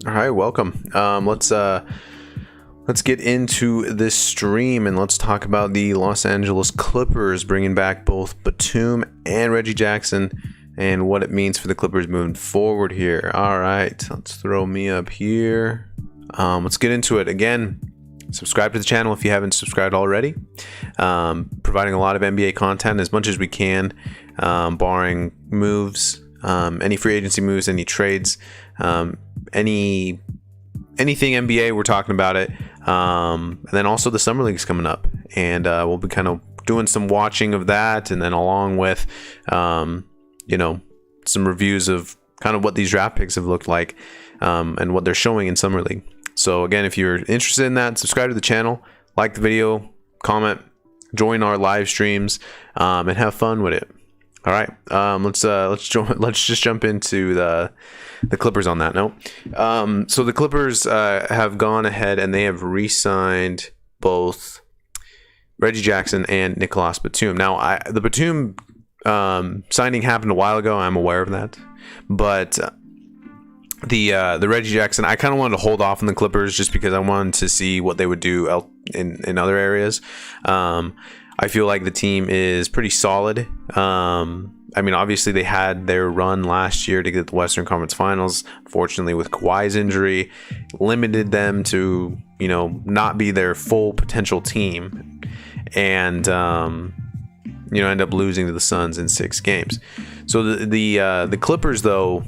All right, welcome. Let's get into this stream and let's talk about the Los Angeles Clippers bringing back both Batum and Reggie Jackson and what it means for the Clippers moving forward here. All right, let's throw me up here. Let's get into it. Again, subscribe to the channel if you haven't subscribed already. Providing a lot of NBA content as much as we can, barring moves, any free agency moves, any trades, anything NBA, we're talking about it. And then also the summer league's coming up, and we'll be kind of doing some watching of that, and then along with some reviews of kind of what these draft picks have looked like, and what they're showing in summer league. So again, if you're interested in that, subscribe to the channel, like the video, comment, join our live streams, and have fun with it. All right, let's just jump into the Clippers on that note. So the Clippers have gone ahead and they have re-signed both Reggie Jackson and Nicolas Batum. Now, the Batum signing happened a while ago. I'm aware of that, but the Reggie Jackson, I kind of wanted to hold off on the Clippers just because I wanted to see what they would do in other areas. I feel like the team is pretty solid. I mean, obviously they had their run last year to get the Western Conference Finals. Fortunately, with Kawhi's injury, limited them to, not be their full potential team, and end up losing to the Suns in 6 games. So the Clippers, though,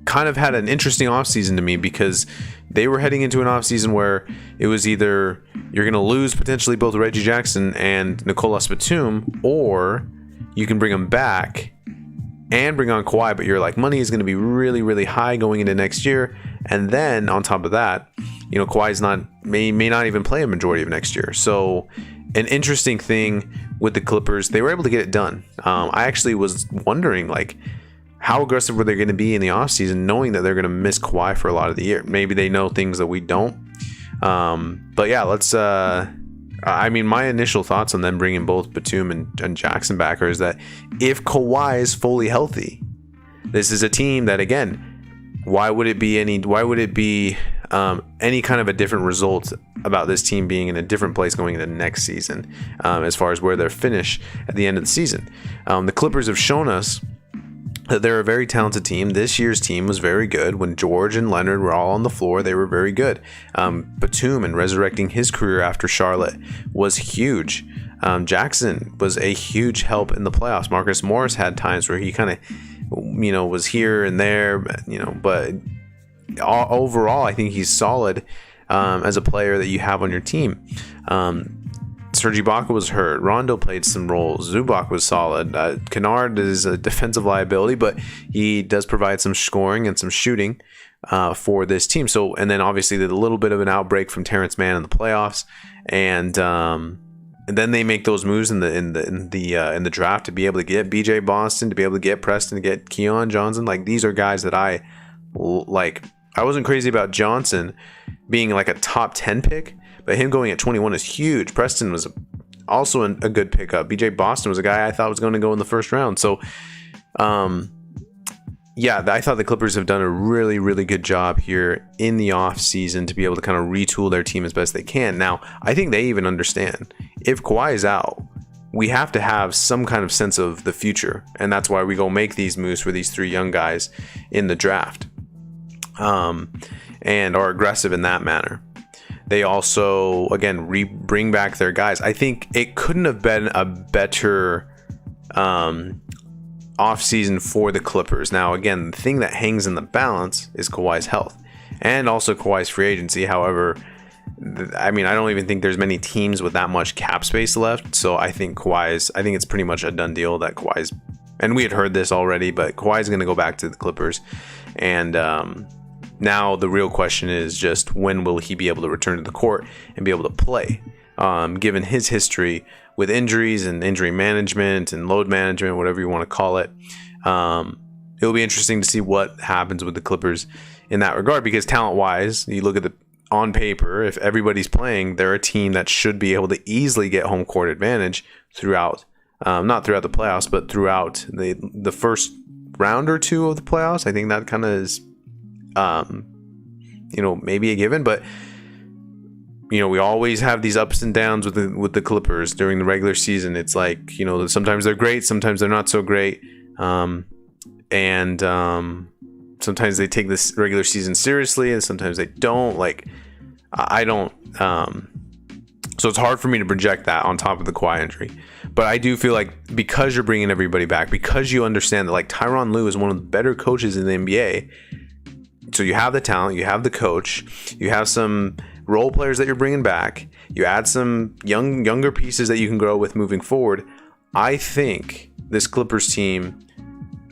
kind of had an interesting offseason to me because they were heading into an offseason where it was either you're going to lose potentially both Reggie Jackson and Nicolas Batum, or you can bring them back and bring on Kawhi, but you're like, money is going to be really, really high going into next year. And then on top of that, Kawhi's may not even play a majority of next year. So an interesting thing with the Clippers, they were able to get it done. I actually was wondering, how aggressive were they going to be in the offseason, knowing that they're going to miss Kawhi for a lot of the year? Maybe they know things that we don't. But yeah, let's. My initial thoughts on them bringing both Batum and Jackson back is that if Kawhi is fully healthy, this is a team that, again, why would it be any kind of a different result about this team being in a different place going into next season, as far as where they're finished at the end of the season? The Clippers have shown us that they're a very talented team. This year's team was very good. When George and Leonard were all on the floor, they were very good. Batum and resurrecting his career after Charlotte was huge. Jackson was a huge help in the playoffs. Marcus Morris had times where he kind of, was here and there, but overall, I think he's solid as a player that you have on your team. Serge Ibaka was hurt. Rondo played some roles. Zubac was solid. Kennard is a defensive liability, but he does provide some scoring and some shooting for this team. So, and then obviously there's a little bit of an outbreak from Terrence Mann in the playoffs, and then they make those moves in the draft to be able to get BJ Boston, to be able to get Preston, to get Keon Johnson. These are guys that I like. I wasn't crazy about Johnson being a top 10 pick. But him going at 21 is huge. Preston was also a good pickup. BJ Boston was a guy I thought was going to go in the first round. So, I thought the Clippers have done a really, really good job here in the offseason to be able to kind of retool their team as best they can. Now, I think they even understand if Kawhi is out, we have to have some kind of sense of the future. And that's why we go make these moves for these 3 young guys in the draft, and are aggressive in that manner. They also, again, bring back their guys. I think it couldn't have been a better offseason for the Clippers. Now, again, the thing that hangs in the balance is Kawhi's health and also Kawhi's free agency. However, I don't even think there's many teams with that much cap space left. So I think it's pretty much a done deal that Kawhi's, and we had heard this already, but Kawhi's going to go back to the Clippers. And now the real question is just when will he be able to return to the court and be able to play, given his history with injuries and injury management and load management, whatever you want to call it. It'll be interesting to see what happens with the Clippers in that regard, because talent-wise, you look at on paper, if everybody's playing, they're a team that should be able to easily get home court advantage throughout, not throughout the playoffs, but throughout the first round or two of the playoffs. I think that kind of is maybe a given, but we always have these ups and downs with the Clippers during the regular season. It's like, sometimes they're great, sometimes they're not so great. And sometimes they take this regular season seriously and sometimes they don't. Like, I don't. So it's hard for me to project that on top of the Kawhi injury. But I do feel like because you're bringing everybody back, because you understand that like Tyronn Lue is one of the better coaches in the NBA. So you have the talent, you have the coach, you have some role players that you're bringing back, you add some younger pieces that you can grow with moving forward. I think this Clippers team,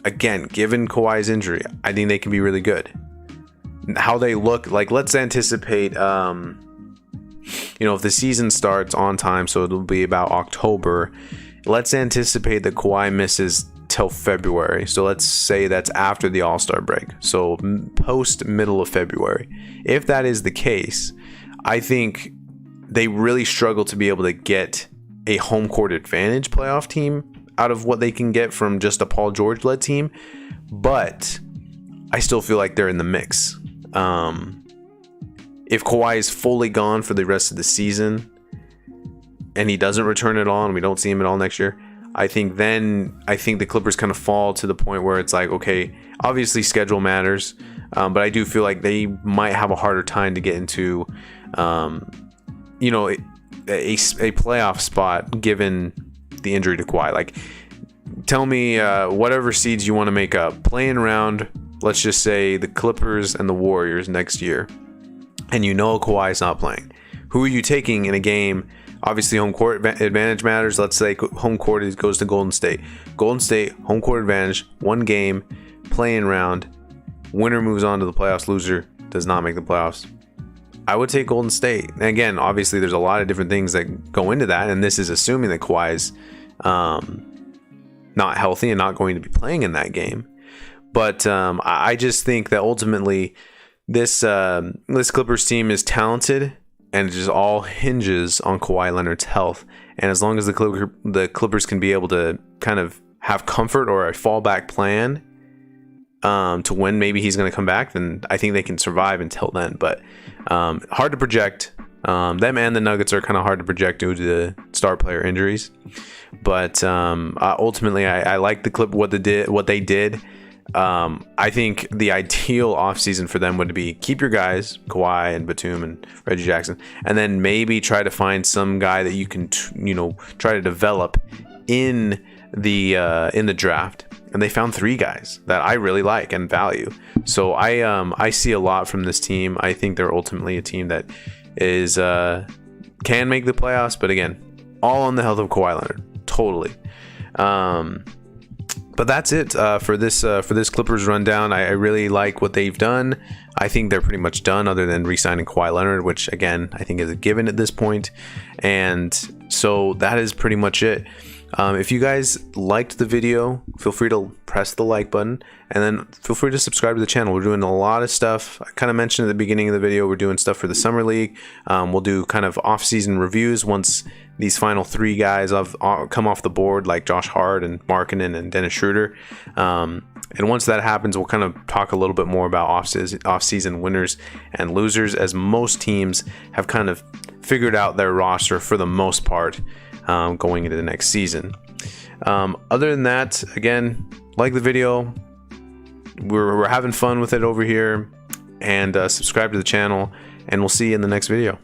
again, given Kawhi's injury, I think they can be really good. How they look, like, let's anticipate, if the season starts on time, so it'll be about October, let's anticipate that Kawhi misses till February. So let's say that's after the All-Star break, so post middle of February. If that is the case, I think they really struggle to be able to get a home court advantage playoff team out of what they can get from just a Paul George led team, but I still feel like they're in the mix. If Kawhi is fully gone for the rest of the season and he doesn't return at all and we don't see him at all next year, I think the Clippers kind of fall to the point where it's like, okay, obviously schedule matters, but I do feel like they might have a harder time to get into a playoff spot given the injury to Kawhi. Like, tell me whatever seeds you want to make up, playing around, let's just say the Clippers and the Warriors next year, and Kawhi is not playing. Who are you taking in a game? Obviously, home court advantage matters. Let's say home court goes to Golden State. Golden State, home court advantage, one game, playing round. Winner moves on to the playoffs. Loser does not make the playoffs. I would take Golden State. And again, obviously, there's a lot of different things that go into that, and this is assuming that Kawhi is not healthy and not going to be playing in that game. But I just think that ultimately, this Clippers team is talented, and it just all hinges on Kawhi Leonard's health. And as long as the Clippers can be able to kind of have comfort or a fallback plan to when maybe he's going to come back, then I think they can survive until then. But hard to project. Them and the Nuggets are kind of hard to project due to the star player injuries. But ultimately, I like the Clip what they did. I think the ideal offseason for them would be keep your guys, Kawhi and Batum and Reggie Jackson, and then maybe try to find some guy that you can, try to develop in the draft. And they found 3 guys that I really like and value. So I see a lot from this team. I think they're ultimately a team that is can make the playoffs, but again, all on the health of Kawhi Leonard, totally. But that's it for this Clippers rundown. I really like what they've done. I think they're pretty much done, other than re-signing Kawhi Leonard, which again I think is a given at this point. And so that is pretty much it. If you guys liked the video, feel free to press the like button, and then feel free to subscribe to the channel. We're doing a lot of stuff. I kind of mentioned at the beginning of the video, we're doing stuff for the Summer League. We'll do kind of off-season reviews once these final 3 guys come off the board, like Josh Hart and Markkanen and Dennis Schroeder. And once that happens, we'll kind of talk a little bit more about off-season winners and losers, as most teams have kind of figured out their roster for the most part going into the next season. Other than that, again, like the video. We're having fun with it over here, and subscribe to the channel, and we'll see you in the next video.